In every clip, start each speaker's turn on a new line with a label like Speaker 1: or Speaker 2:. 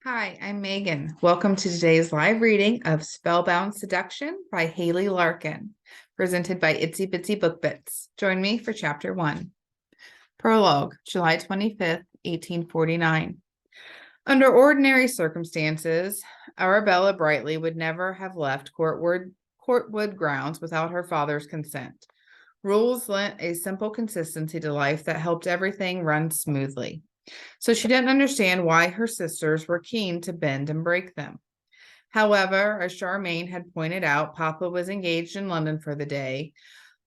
Speaker 1: Hi, I'm Megan. Welcome to today's live reading of Spellbound Seduction by Halley Larkin, presented by Itsy Bitsy Book Bits. Join me for Chapter 1. Prologue, July 25th, 1849. Under ordinary circumstances, Arabella Brightley would never have left Cortwood grounds without her father's consent. Rules lent a simple consistency to life that helped everything run smoothly. So she didn't understand why her sisters were keen to bend and break them. However, as Charmaine had pointed out, Papa was engaged in London for the day,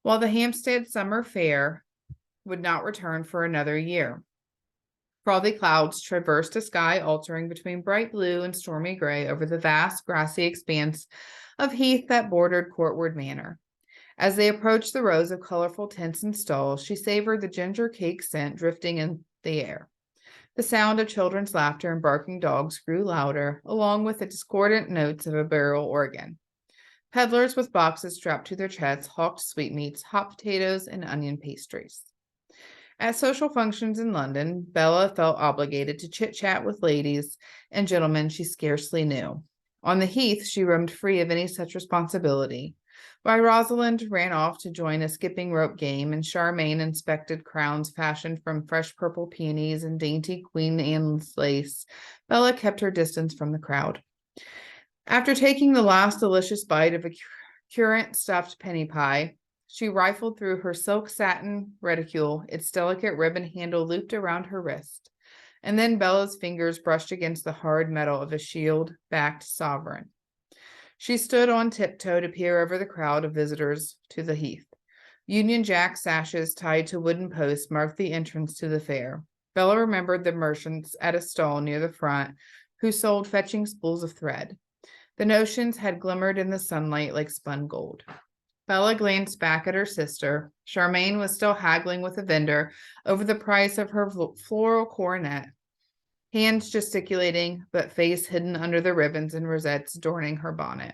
Speaker 1: while the Hampstead summer fair would not return for another year. Frothy clouds traversed a sky altering between bright blue and stormy gray over the vast grassy expanse of heath that bordered Cortwood Manor. As they approached the rows of colorful tents and stalls, she savored the ginger cake scent drifting in the air. The sound of children's laughter and barking dogs grew louder, along with the discordant notes of a barrel organ. Peddlers with boxes strapped to their chests hawked sweetmeats, hot potatoes, and onion pastries. At social functions in London, Bella felt obligated to chit-chat with ladies and gentlemen she scarcely knew. On the heath, she roamed free of any such responsibility. While Rosalind ran off to join a skipping rope game, and Charmaine inspected crowns fashioned from fresh purple peonies and dainty Queen Anne's lace, Bella kept her distance from the crowd. After taking the last delicious bite of a currant stuffed penny pie, she rifled through her silk satin reticule, its delicate ribbon handle looped around her wrist. And then Bella's fingers brushed against the hard metal of a shield-backed sovereign. She stood on tiptoe to peer over the crowd of visitors to the heath. Union Jack sashes tied to wooden posts marked the entrance to the fair. Bella remembered the merchants at a stall near the front who sold fetching spools of thread. The notions had glimmered in the sunlight like spun gold. Bella glanced back at her sister. Charmaine was still haggling with a vendor over the price of her floral coronet, hands gesticulating, but face hidden under the ribbons and rosettes adorning her bonnet.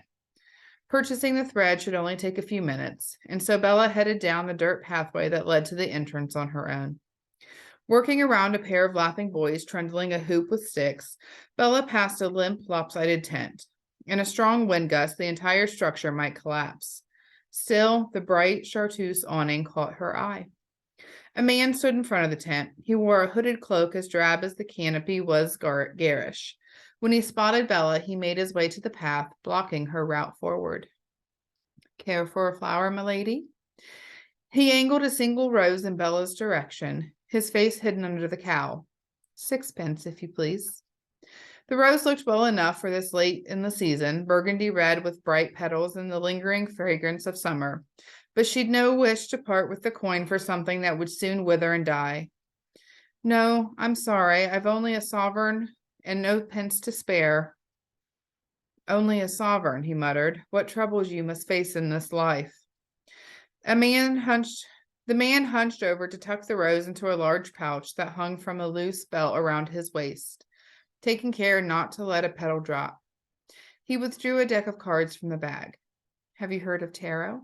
Speaker 1: Purchasing the thread should only take a few minutes, and so Bella headed down the dirt pathway that led to the entrance on her own. Working around a pair of laughing boys trundling a hoop with sticks, Bella passed a limp, lopsided tent. In a strong wind gust, the entire structure might collapse. Still, the bright chartreuse awning caught her eye. A man stood in front of the tent. He wore a hooded cloak as drab as the canopy was garish. When he spotted Bella, he made his way to the path, blocking her route forward. Care for a flower, milady? He angled a single rose in Bella's direction, his face hidden under the cowl. 6 pence, if you please. The rose looked well enough for this late in the season, burgundy red with bright petals and the lingering fragrance of summer. But she'd no wish to part with the coin for something that would soon wither and die. No, I'm sorry. I've only a sovereign and no pence to spare. Only a sovereign, he muttered. What troubles you must face in this life? The man hunched over to tuck the rose into a large pouch that hung from a loose belt around his waist, taking care not to let a petal drop. He withdrew a deck of cards from the bag. Have you heard of tarot?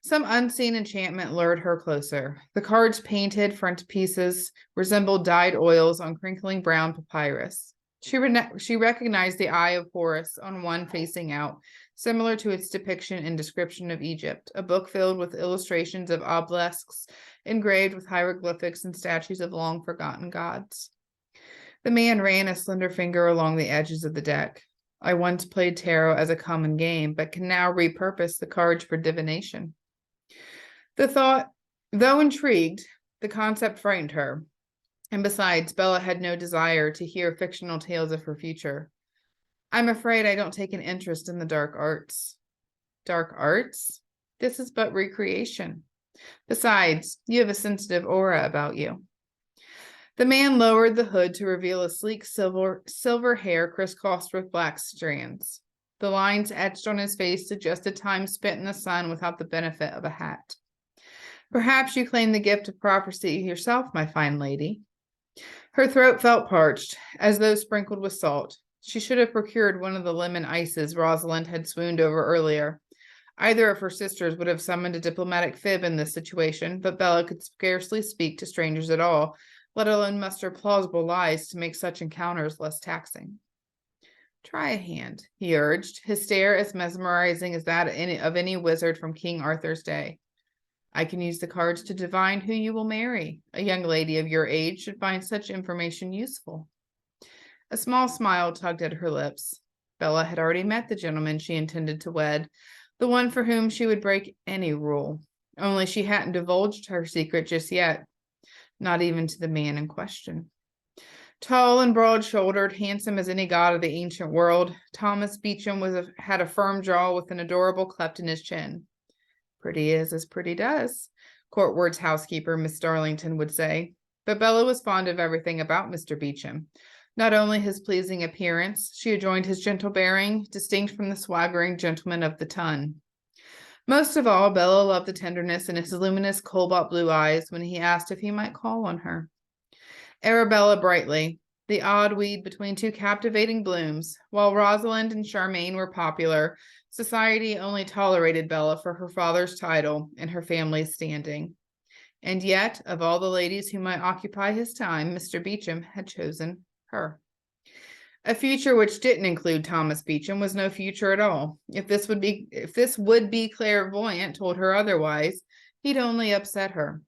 Speaker 1: Some unseen enchantment lured her closer. The cards' painted frontispieces resembled dyed oils on crinkling brown papyrus. She recognized the Eye of Horus on one facing out, similar to its depiction and description of Egypt, a book filled with illustrations of obelisks engraved with hieroglyphics and statues of long-forgotten gods. The man ran a slender finger along the edges of the deck. I once played tarot as a common game, but can now repurpose the cards for divination. The thought, though intrigued, the concept frightened her. And besides, Bella had no desire to hear fictional tales of her future. I'm afraid I don't take an interest in the dark arts. Dark arts? This is but recreation. Besides, you have a sensitive aura about you. The man lowered the hood to reveal a sleek silver hair crisscrossed with black strands. The lines etched on his face suggested time spent in the sun without the benefit of a hat. Perhaps you claim the gift of prophecy yourself, my fine lady. Her throat felt parched, as though sprinkled with salt. She should have procured one of the lemon ices Rosalind had swooned over earlier. Either of her sisters would have summoned a diplomatic fib in this situation, but Bella could scarcely speak to strangers at all, let alone muster plausible lies to make such encounters less taxing. Try a hand, he urged, his stare as mesmerizing as that of any wizard from King Arthur's day. I can use the cards to divine who you will marry. A young lady of your age should find such information useful. A small smile tugged at her lips. Bella had already met the gentleman she intended to wed, the one for whom she would break any rule. Only she hadn't divulged her secret just yet, not even to the man in question. Tall and broad-shouldered, handsome as any god of the ancient world, Thomas Beecham had a firm jaw with an adorable cleft in his chin. Pretty is as pretty does, Cortwood's housekeeper, Miss Darlington, would say. But Bella was fond of everything about Mr. Beecham. Not only his pleasing appearance, she enjoyed his gentle bearing, distinct from the swaggering gentleman of the ton. Most of all, Bella loved the tenderness in his luminous cobalt blue eyes when he asked if he might call on her. Arabella Brightley, the odd weed between two captivating blooms. While Rosalind and Charmaine were popular, society only tolerated Bella for her father's title and her family's standing. And yet, of all the ladies who might occupy his time, Mr. Beecham had chosen her. A future which didn't include Thomas Beecham was no future at all. If this would be clairvoyant told her otherwise, he'd only upset her.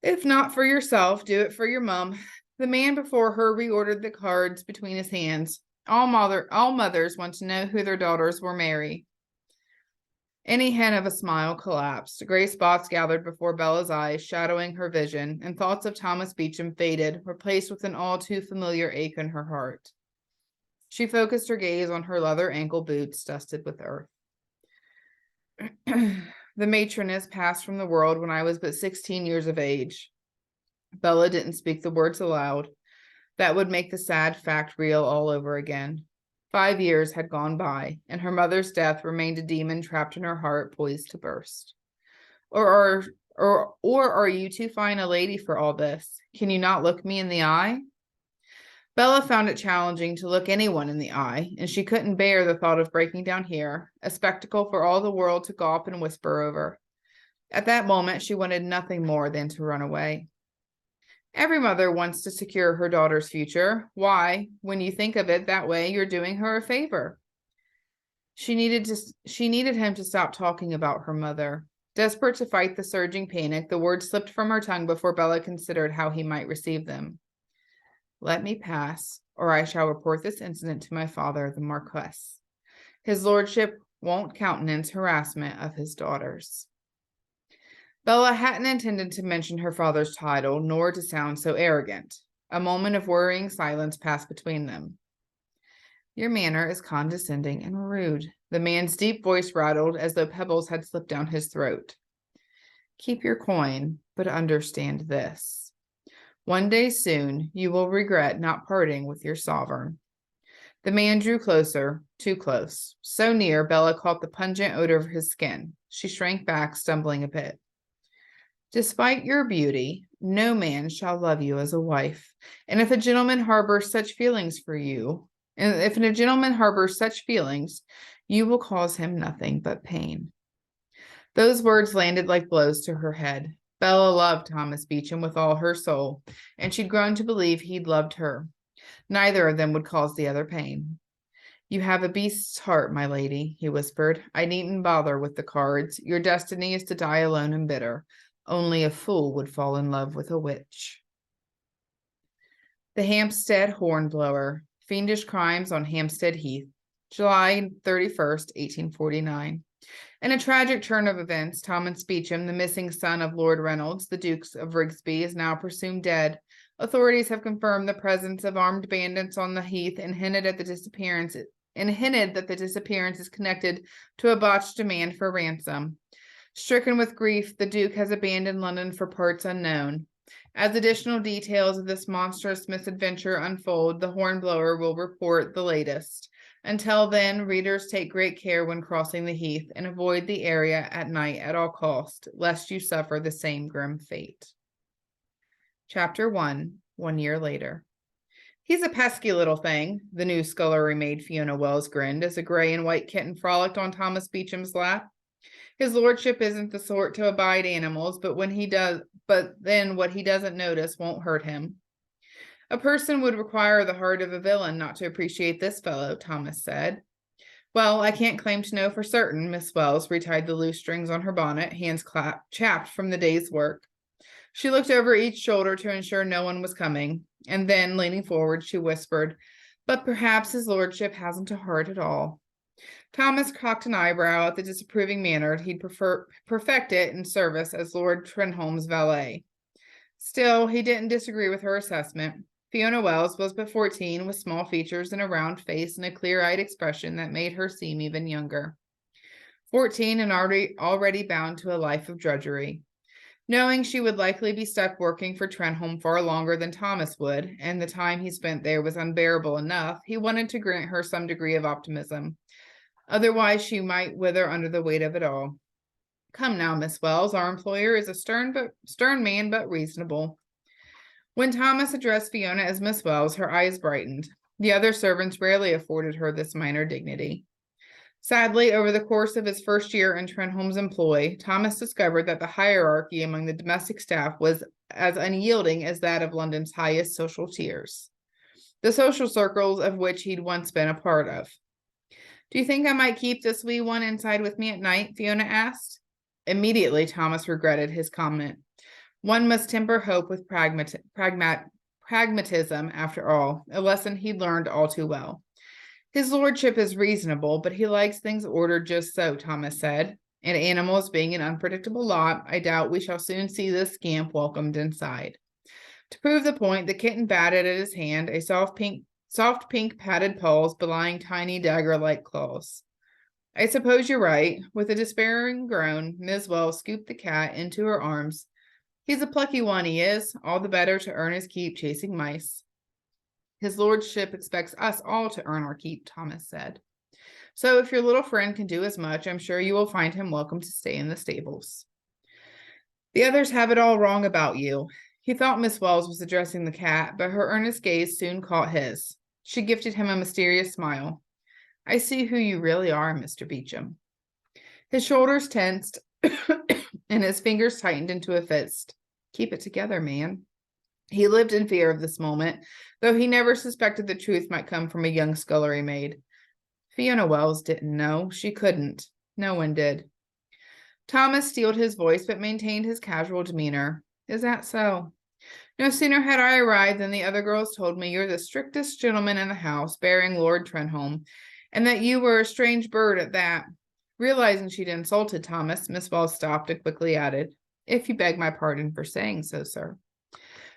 Speaker 1: If not for yourself, do it for your mum. The man before her reordered the cards between his hands. All mothers want to know who their daughters will marry. Any hint of a smile collapsed. Gray spots gathered before Bella's eyes, shadowing her vision, and thoughts of Thomas Beecham faded, replaced with an all too familiar ache in her heart. She focused her gaze on her leather ankle boots dusted with earth. The matroness passed from the world when I was but 16 years of age. Bella didn't speak the words aloud. That would make the sad fact real all over again. 5 years had gone by, and her mother's death remained a demon trapped in her heart, poised to burst. Or are you too fine a lady for all this? Can you not look me in the eye? Bella found it challenging to look anyone in the eye, and she couldn't bear the thought of breaking down here, a spectacle for all the world to gawp and whisper over. At that moment, she wanted nothing more than to run away. Every mother wants to secure her daughter's future. Why, when you think of it that way, you're doing her a favor. She needed him to stop talking about her mother. Desperate to fight the surging panic, the words slipped from her tongue before Bella considered how he might receive them. Let me pass, or I shall report this incident to my father, the Marquess. His lordship won't countenance harassment of his daughters. Bella hadn't intended to mention her father's title, nor to sound so arrogant. A moment of worrying silence passed between them. Your manner is condescending and rude. The man's deep voice rattled as though pebbles had slipped down his throat. Keep your coin, but understand this. One day soon, you will regret not parting with your sovereign. The man drew closer, too close. So near, Bella caught the pungent odor of his skin. She shrank back, stumbling a bit. Despite your beauty, no man shall love you as a wife. And if a gentleman harbors such feelings, you will cause him nothing but pain. Those words landed like blows to her head. Bella loved Thomas Beecham with all her soul, and she'd grown to believe he'd loved her. Neither of them would cause the other pain. You have a beast's heart, my lady, he whispered. I needn't bother with the cards. Your destiny is to die alone and bitter. Only a fool would fall in love with a witch. The Hampstead Hornblower. Fiendish Crimes on Hampstead Heath. July 31st, 1849. In a tragic turn of events, Thomas Beecham, the missing son of Lord Reynolds, the Duke of Rigby, is now presumed dead. Authorities have confirmed the presence of armed bandits on the heath and hinted that the disappearance is connected to a botched demand for ransom. Stricken with grief, the Duke has abandoned London for parts unknown. As additional details of this monstrous misadventure unfold, the Hornblower will report the latest. Until then, readers take great care when crossing the heath and avoid the area at night at all cost, lest you suffer the same grim fate. Chapter 1, 1 year later. He's a pesky little thing, the new scullery maid Fiona Wells grinned as a gray and white kitten frolicked on Thomas Beecham's lap. His lordship isn't the sort to abide animals, but then what he doesn't notice won't hurt him. A person would require the heart of a villain not to appreciate this fellow, Thomas said. Well, I can't claim to know for certain. Miss Wells retied the loose strings on her bonnet, hands chapped from the day's work. She looked over each shoulder to ensure no one was coming, and then, leaning forward, she whispered, "But perhaps his lordship hasn't a heart at all." Thomas cocked an eyebrow at the disapproving manner he'd perfect it in service as Lord Trenholm's valet. Still, he didn't disagree with her assessment. Fiona Wells was but 14, with small features and a round face and a clear-eyed expression that made her seem even younger. 14 and already bound to a life of drudgery. Knowing she would likely be stuck working for Trenholm far longer than Thomas would, and the time he spent there was unbearable enough, he wanted to grant her some degree of optimism. Otherwise, she might wither under the weight of it all. Come now, Miss Wells, our employer is a stern man, but reasonable. When Thomas addressed Fiona as Miss Wells, her eyes brightened. The other servants rarely afforded her this minor dignity. Sadly, over the course of his first year in Trenholm's employ, Thomas discovered that the hierarchy among the domestic staff was as unyielding as that of London's highest social tiers, the social circles of which he'd once been a part of. "Do you think I might keep this wee one inside with me at night?" Fiona asked. Immediately, Thomas regretted his comment. One must temper hope with pragmatism, after all, a lesson he'd learned all too well. "His lordship is reasonable, but he likes things ordered just so," Thomas said. "And animals being an unpredictable lot, I doubt we shall soon see this scamp welcomed inside." To prove the point, the kitten batted at his hand, a soft pink padded paws belying tiny dagger-like claws. "I suppose you're right." With a despairing groan, Miss Wells scooped the cat into her arms. "He's a plucky one, he is, all the better to earn his keep chasing mice." "His lordship expects us all to earn our keep," Thomas said. "So if your little friend can do as much, I'm sure you will find him welcome to stay in the stables." "The others have it all wrong about you." He thought Miss Wells was addressing the cat, but her earnest gaze soon caught his. She gifted him a mysterious smile. "I see who you really are, Mr. Beauchamp." His shoulders tensed, and his fingers tightened into a fist. Keep it together, man. He lived in fear of this moment, though he never suspected the truth might come from a young scullery maid. Fiona Wells didn't know. She couldn't. No one did. Thomas steeled his voice, but maintained his casual demeanor. "Is that so? No sooner had I arrived than the other girls told me you're the strictest gentleman in the house, bearing Lord Trenholm, and that you were a strange bird at that." Realizing she'd insulted Thomas, Miss Wells stopped and quickly added, "If you beg my pardon for saying so, sir."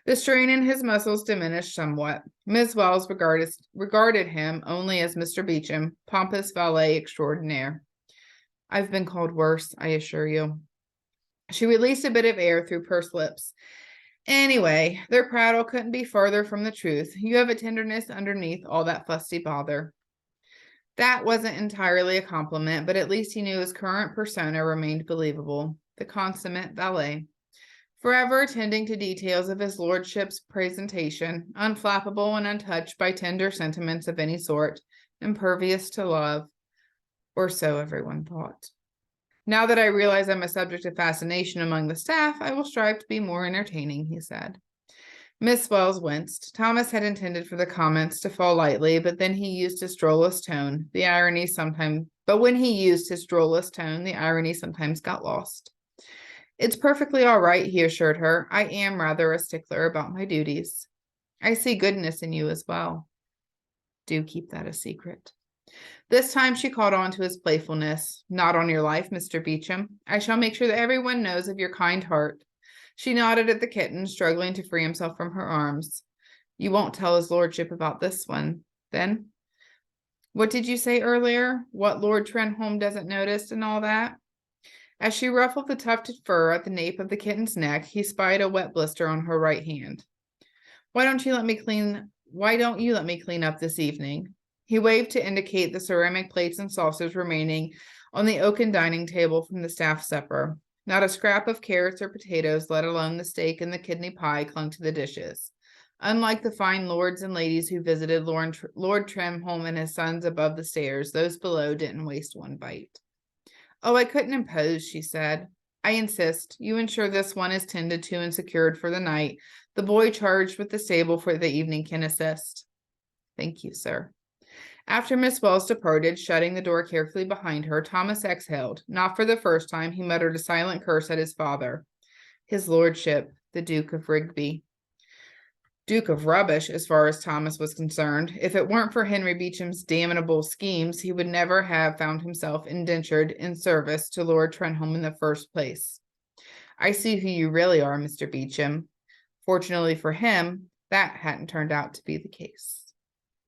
Speaker 1: The strain in his muscles diminished somewhat. Miss Wells regarded him only as Mr. Beauchamp, pompous valet extraordinaire. "I've been called worse, I assure you." She released a bit of air through pursed lips. "Anyway, their prattle couldn't be further from the truth. You have a tenderness underneath all that fusty bother." That wasn't entirely a compliment, but at least he knew his current persona remained believable. The consummate valet. Forever attending to details of his lordship's presentation, unflappable and untouched by tender sentiments of any sort, impervious to love. Or so everyone thought. "Now that I realize I'm a subject of fascination among the staff, I will strive to be more entertaining," he said. Miss Wells winced. Thomas had intended for the comments to fall lightly, but then he used his drollest tone. When he used his drollest tone, the irony sometimes got lost. "It's perfectly all right," he assured her. "I am rather a stickler about my duties." "I see goodness in you as well." "Do keep that a secret." This time she caught on to his playfulness. "Not on your life, Mr. Beauchamp. I shall make sure that everyone knows of your kind heart." She nodded at the kitten, struggling to free himself from her arms. "You won't tell his lordship about this one, then?" "What did you say earlier? What Lord Trenholm doesn't notice and all that?" As she ruffled the tufted fur at the nape of the kitten's neck, he spied a wet blister on her right hand. Why don't you let me clean up this evening?" He waved to indicate the ceramic plates and saucers remaining on the oaken dining table from the staff supper. Not a scrap of carrots or potatoes, let alone the steak and the kidney pie, clung to the dishes. Unlike the fine lords and ladies who visited Lord Trenholm and his sons above the stairs, those below didn't waste one bite. "Oh, I couldn't impose," she said. "I insist. You ensure this one is tended to and secured for the night, The boy charged with the stable for the evening can assist. Thank you, sir. After Miss Wells departed, shutting the door carefully behind her, Thomas exhaled. Not for the first time, he muttered a silent curse at his father. His lordship, the Duke of Rigby. Duke of Rubbish, as far as Thomas was concerned. If it weren't for Henry Beauchamp's damnable schemes, he would never have found himself indentured in service to Lord Trenholm in the first place. I see who you really are, Mr. Beauchamp. Fortunately for him, that hadn't turned out to be the case.